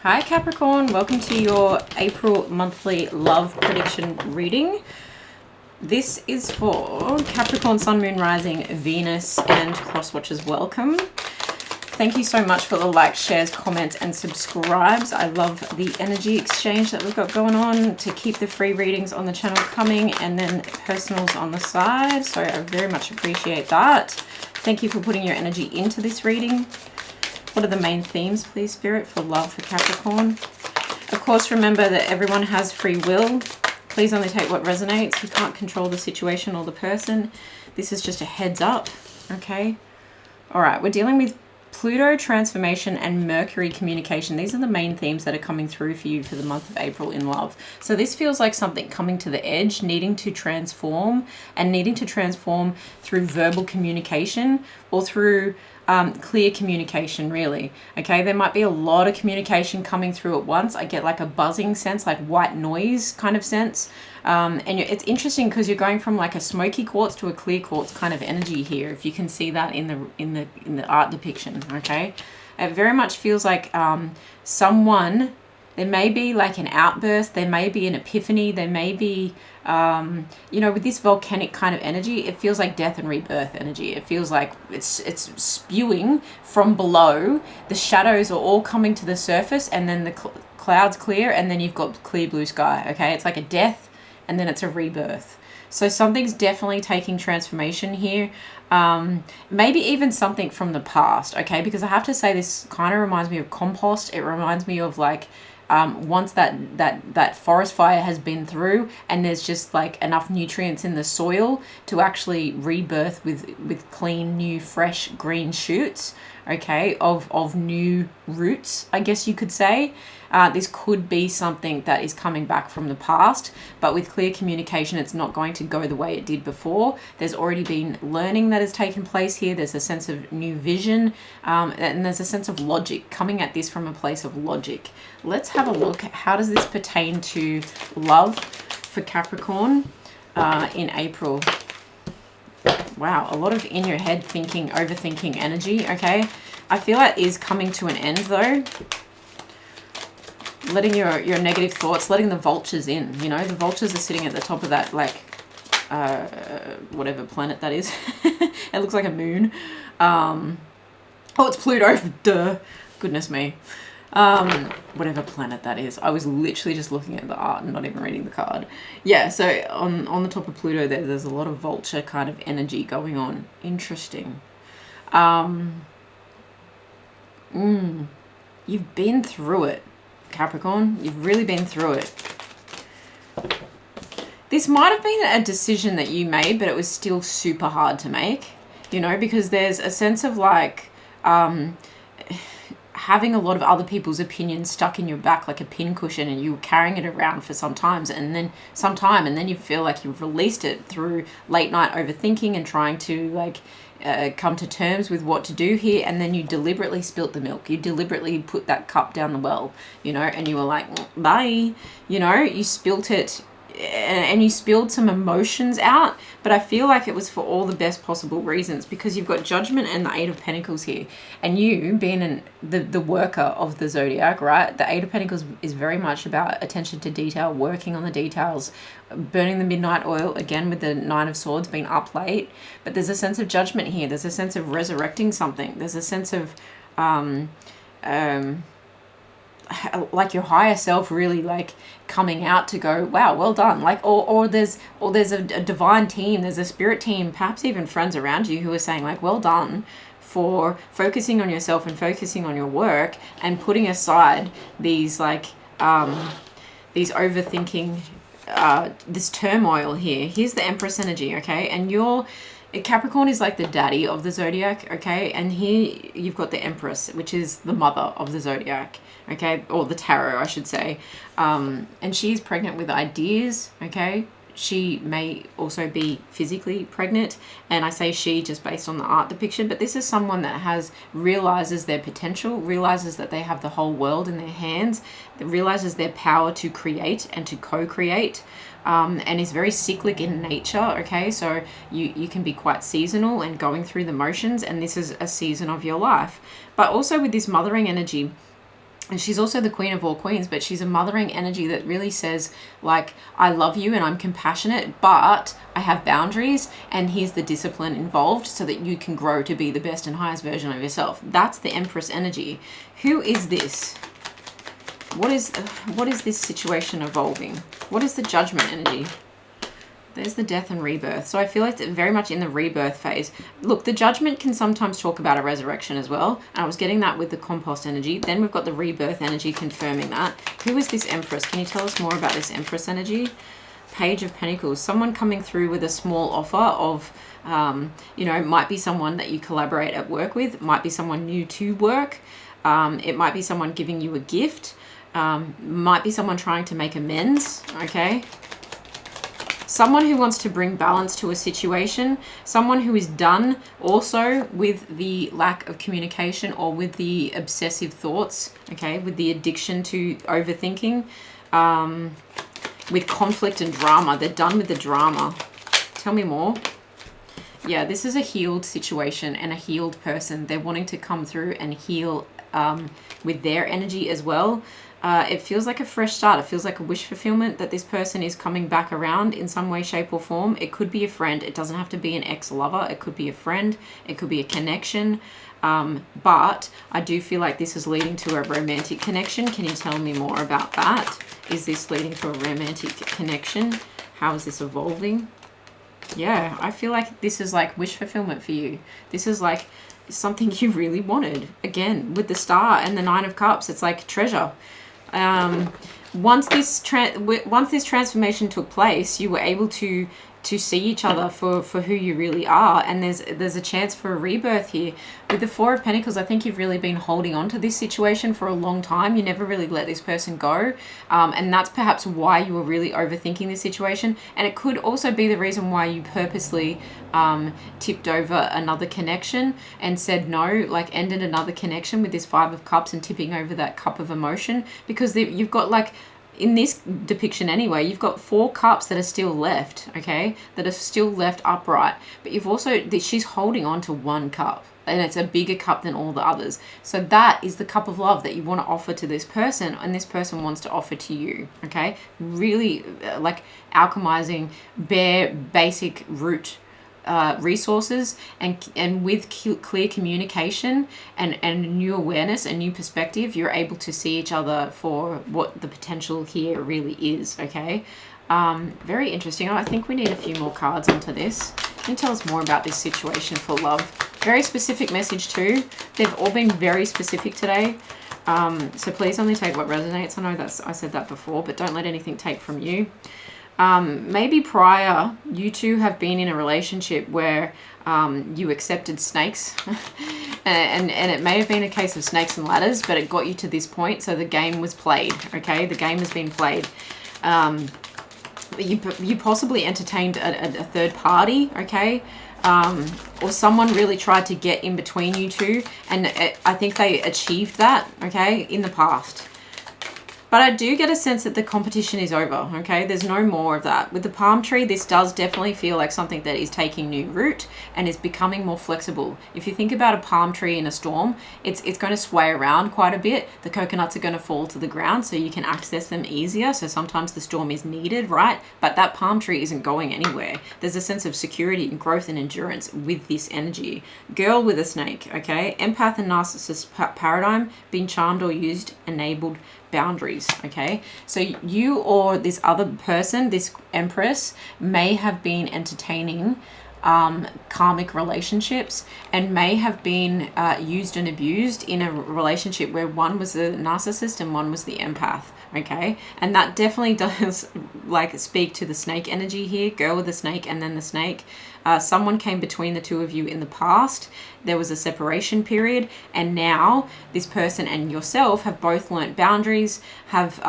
Hi Capricorn, welcome to your April monthly love prediction reading. This is for Capricorn, Sun, Moon, Rising, Venus, and cross watchers. Welcome. Thank you so much for the likes, shares, comments, and subscribes. I love the energy exchange that we've got going on to keep the free readings on the channel coming and then personals on the side. So I very much appreciate that. Thank you for putting your energy into this reading. What are the main themes, please, Spirit, for love for Capricorn? Of course, remember that everyone has free will. Please only take what resonates. You can't control the situation or the person. This is just a heads up, okay? All right, we're dealing with Pluto transformation and Mercury communication. These are the main themes that are coming through for you for the month of April in love. So this feels like something coming to the edge, needing to transform, and needing to transform through verbal communication or through clear communication, really. Okay, there might be a lot of communication coming through at once. I get like a buzzing sense, like white noise kind of sense. And it's interesting because you're going from like a smoky quartz to a clear quartz kind of energy here, if you can see that in the art depiction. Okay, it very much feels like someone, there may be like an outburst, there may be an epiphany, there may be you know, with this volcanic kind of energy, it feels like death and rebirth energy. It feels like it's spewing from below. The shadows are all coming to the surface, and then the clouds clear, and then you've got clear blue sky. Okay, it's like a death and then it's a rebirth. So something's definitely taking transformation here. Maybe even something from the past, okay? Because I have to say, this kind of reminds me of compost. It reminds me of like once that forest fire has been through and there's just like enough nutrients in the soil to actually rebirth with clean, new, fresh green shoots, okay, of new roots, I guess you could say. This could be something that is coming back from the past, but with clear communication, it's not going to go the way it did before. There's already been learning that has taken place here. There's a sense of new vision, and there's a sense of logic, coming at this from a place of logic. Let's have a look. How does this pertain to love for Capricorn in April? Wow, a lot of in your head thinking, overthinking energy, okay? I feel like it is coming to an end though. Letting your negative thoughts, letting the vultures in, you know, the vultures are sitting at the top of that, like, whatever planet that is. It looks like a moon. Oh, it's Pluto, duh, goodness me. Whatever planet that is. I was literally just looking at the art and not even reading the card. Yeah, so on the top of Pluto there's a lot of vulture kind of energy going on. Interesting. You've been through it, Capricorn. You've really been through it. This might have been a decision that you made, but it was still super hard to make, you know, because there's a sense of like having a lot of other people's opinions stuck in your back like a pincushion, and you were carrying it around for some time, and then you feel like you've released it through late night overthinking and trying to like come to terms with what to do here, and then you deliberately spilt the milk. You deliberately put that cup down the well, you know, and you were like, bye, you know, you spilt it, and you spilled some emotions out, but I feel like it was for all the best possible reasons, because you've got Judgment and the Eight of Pentacles here, and you being the worker of the zodiac, right? The Eight of Pentacles is very much about attention to detail, working on the details, burning the midnight oil, again with the Nine of Swords, being up late, but there's a sense of judgment here. There's a sense of resurrecting something. There's a sense of like your higher self really like coming out to go, wow, well done. Like, or there's a divine team, there's a spirit team, perhaps even friends around you who are saying like, well done for focusing on yourself and focusing on your work and putting aside these like these overthinking, this turmoil here. Here's the Empress energy, okay? And Capricorn is like the daddy of the zodiac, okay? And here you've got the Empress, which is the mother of the zodiac, okay? Or the tarot, I should say. And she's pregnant with ideas, okay? She may also be physically pregnant, and I say she just based on the art depiction, but this is someone that realizes their potential, realizes that they have the whole world in their hands, that realizes their power to create and to co-create, and is very cyclic in nature, okay? So you can be quite seasonal and going through the motions, and this is a season of your life. But also with this mothering energy, And she's also the queen of all queens, but she's a mothering energy that really says, like, I love you and I'm compassionate, but I have boundaries, and here's the discipline involved so that you can grow to be the best and highest version of yourself. That's the Empress energy. Who is this? What is this situation evolving? What is the Judgment energy? There's the death and rebirth. So I feel like it's very much in the rebirth phase. Look, the Judgment can sometimes talk about a resurrection as well. And I was getting that with the compost energy. Then we've got the rebirth energy confirming that. Who is this Empress? Can you tell us more about this Empress energy? Page of Pentacles. Someone coming through with a small offer of, you know, might be someone that you collaborate at work with. Might be someone new to work. It might be someone giving you a gift. Might be someone trying to make amends. Okay. Someone who wants to bring balance to a situation, someone who is done also with the lack of communication or with the obsessive thoughts, okay, with the addiction to overthinking, with conflict and drama. They're done with the drama. Tell me more. Yeah, this is a healed situation and a healed person. They're wanting to come through and heal with their energy as well. It feels like a fresh start. It feels like a wish fulfillment that this person is coming back around in some way, shape or form. It could be a friend. It doesn't have to be an ex-lover. It could be a friend. It could be a connection. But I do feel like this is leading to a romantic connection. Can you tell me more about that? Is this leading to a romantic connection? How is this evolving? Yeah, I feel like this is like wish fulfillment for you. This is like something you really wanted. Again, with the Star and the Nine of Cups, it's like treasure. Once this transformation took place, you were able to see each other for who you really are, and there's a chance for a rebirth here. With the Four of Pentacles, I think you've really been holding on to this situation for a long time. You never really let this person go, and that's perhaps why you were really overthinking this situation. And it could also be the reason why you purposely tipped over another connection and said no, like ended another connection with this Five of Cups and tipping over that cup of emotion, because you've got, like, in this depiction anyway, you've got 4 cups that are still left, okay, that are still left upright, but you've also, she's holding on to 1 cup, and it's a bigger cup than all the others. So that is the cup of love that you want to offer to this person, and this person wants to offer to you, okay? Really like alchemizing bare basic root resources, and with clear communication and new awareness and new perspective, you're able to see each other for what the potential here really is, okay? Very interesting. I think we need a few more cards onto this. Can you tell us more about this situation for love? Very specific message too. They've all been very specific today. So please only take what resonates. I know I said that before, but don't let anything take from you. Maybe prior, you two have been in a relationship where you accepted snakes and it may have been a case of snakes and ladders, but it got you to this point. So the game was played, okay? The game has been played. You possibly entertained a third party, okay? Or someone really tried to get in between you two, and I think they achieved that, okay, in the past. But I do get a sense that the competition is over, okay? There's no more of that. With the palm tree, this does definitely feel like something that is taking new root and is becoming more flexible. If you think about a palm tree in a storm, it's going to sway around quite a bit. The coconuts are going to fall to the ground so you can access them easier. So sometimes the storm is needed, right? But that palm tree isn't going anywhere. There's a sense of security and growth and endurance with this energy. Girl with a snake, okay? Empath and narcissist paradigm, being charmed or used, enabled, boundaries, okay? So you or this other person, this Empress, may have been entertaining karmic relationships and may have been used and abused in a relationship where one was the narcissist and one was the empath, okay? And that definitely does like speak to the snake energy here, girl with the snake and then the snake. Someone came between the two of you in the past. There was a separation period, and now this person and yourself have both learnt boundaries, have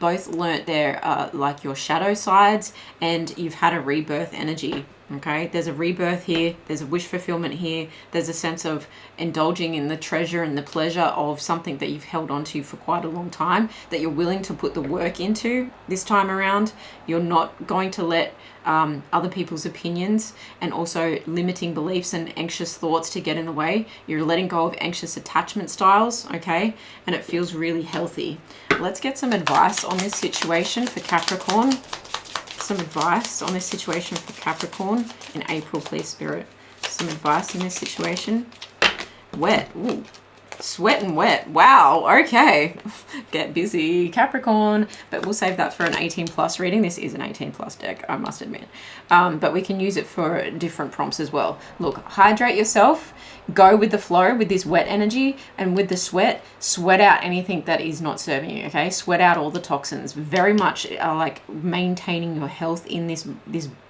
both learnt their like your shadow sides, and you've had a rebirth energy. Okay, there's a rebirth here, there's a wish fulfillment here, there's a sense of indulging in the treasure and the pleasure of something that you've held on to for quite a long time, that you're willing to put the work into this time around. You're not going to let other people's opinions and also limiting beliefs and anxious thoughts to get in the way. You're letting go of anxious attachment styles, okay? And it feels really healthy. Let's get some advice on this situation for Capricorn. Some advice on this situation for Capricorn in April, please, Spirit. Some advice in this situation. Wet. Ooh. Sweat and wet. Wow. Okay. Get busy, Capricorn. But we'll save that for an 18 plus reading. This is an 18 plus deck, I must admit. But we can use it for different prompts as well. Look, hydrate yourself. Go with the flow with this wet energy, and with the sweat out anything that is not serving you, okay? Sweat out all the toxins. Very much like maintaining your health in this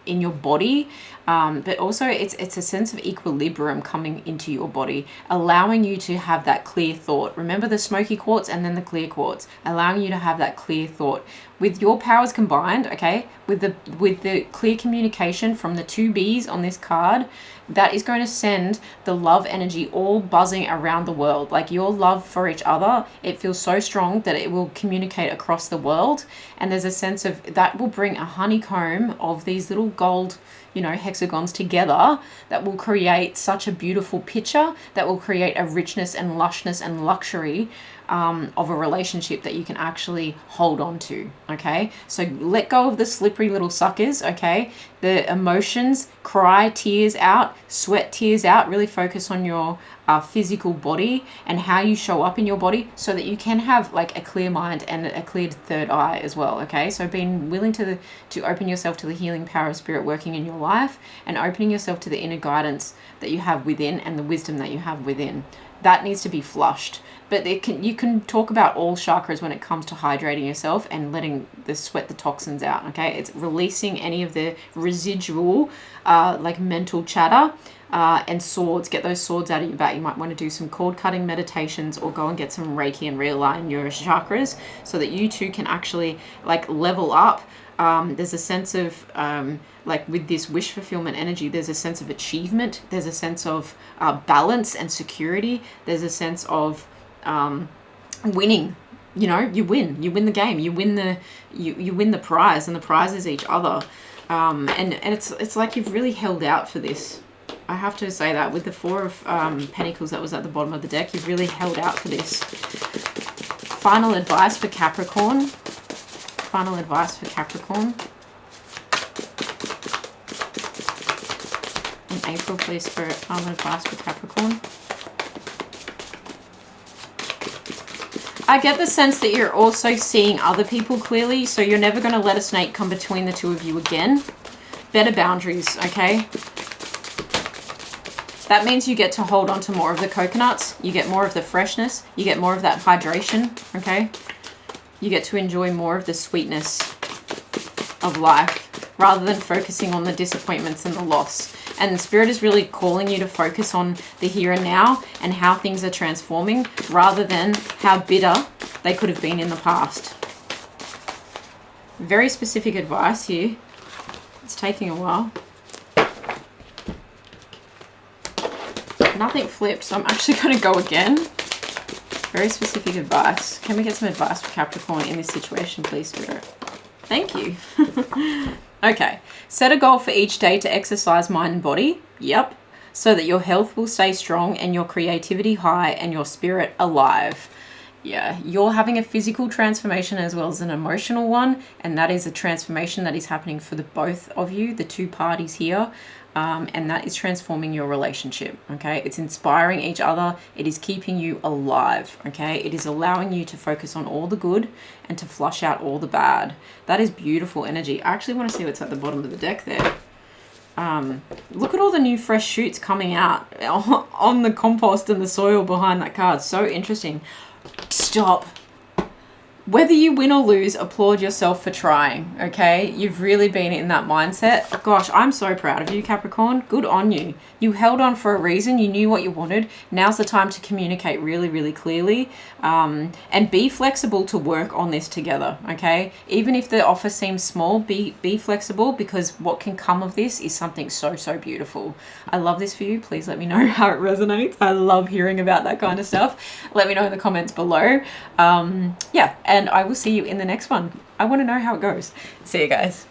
in your body, but also it's a sense of equilibrium coming into your body, allowing you to have that clear thought. Remember the smoky quartz and then the clear quartz, allowing you to have that clear thought. With your powers combined, okay, with the clear communication from the 2 Bs on this card, that is going to send the love energy all buzzing around the world. Like your love for each other, it feels so strong that it will communicate across the world. And there's a sense of that will bring a honeycomb of these little gold, you know, hexagons together that will create such a beautiful picture, that will create a richness and lushness and luxury of a relationship that you can actually hold on to, okay? So let go of the slippery little suckers, okay? The emotions, cry tears out, sweat tears out, really focus on your physical body and how you show up in your body so that you can have like a clear mind and a cleared third eye as well, okay? So being willing to open yourself to the healing power of spirit working in your life and opening yourself to the inner guidance that you have within and the wisdom that you have within. That needs to be flushed. But you can talk about all chakras when it comes to hydrating yourself and letting the toxins out, okay? It's releasing any of the residual like mental chatter and swords. Get those swords out of your back. You might want to do some cord cutting meditations or go and get some Reiki and realign your chakras so that you too can actually like level up. There's a sense of like with this wish fulfillment energy, there's a sense of achievement. There's a sense of balance and security. There's a sense of winning. You know, you win the game, you win the prize, and the prize is each other. And it's like you've really held out for this. I have to say that with the 4 of Pentacles that was at the bottom of the deck, you've really held out for this. Final advice for Capricorn. Final advice for Capricorn. In April, please, Spirit. Final advice for Capricorn. I get the sense that you're also seeing other people clearly, so you're never going to let a snake come between the 2 of you again. Better boundaries, okay? That means you get to hold on to more of the coconuts. You get more of the freshness. You get more of that hydration, okay? You get to enjoy more of the sweetness of life rather than focusing on the disappointments and the loss. And the Spirit is really calling you to focus on the here and now and how things are transforming rather than how bitter they could have been in the past. Very specific advice here. It's taking a while. Nothing flipped, so I'm actually going to go again. Very specific advice. Can we get some advice for Capricorn in this situation, please, Spirit? Thank you. Okay, set a goal for each day to exercise mind and body. Yep. So that your health will stay strong and your creativity high and your spirit alive. Yeah, you're having a physical transformation as well as an emotional one. And that is a transformation that is happening for the both of you, the 2 parties here. And that is transforming your relationship, okay? It's inspiring each other. It is keeping you alive, okay? It is allowing you to focus on all the good and to flush out all the bad. That is beautiful energy. I actually want to see what's at the bottom of the deck there. Look at all the new fresh shoots coming out on the compost and the soil behind that card. So interesting. Stop. whether you win or lose, applaud yourself for trying, okay? You've really been in that mindset. Gosh, I'm so proud of you, Capricorn. Good on you. You held on for a reason. You knew what you wanted. Now's the time to communicate really, really clearly, and be flexible to work on this together, okay? Even if the offer seems small, be flexible, because what can come of this is something so, so beautiful. I love this for you. Please let me know how it resonates. I love hearing about that kind of stuff. Let me know in the comments below. Yeah, and I will see you in the next one. I want to know how it goes. See you guys.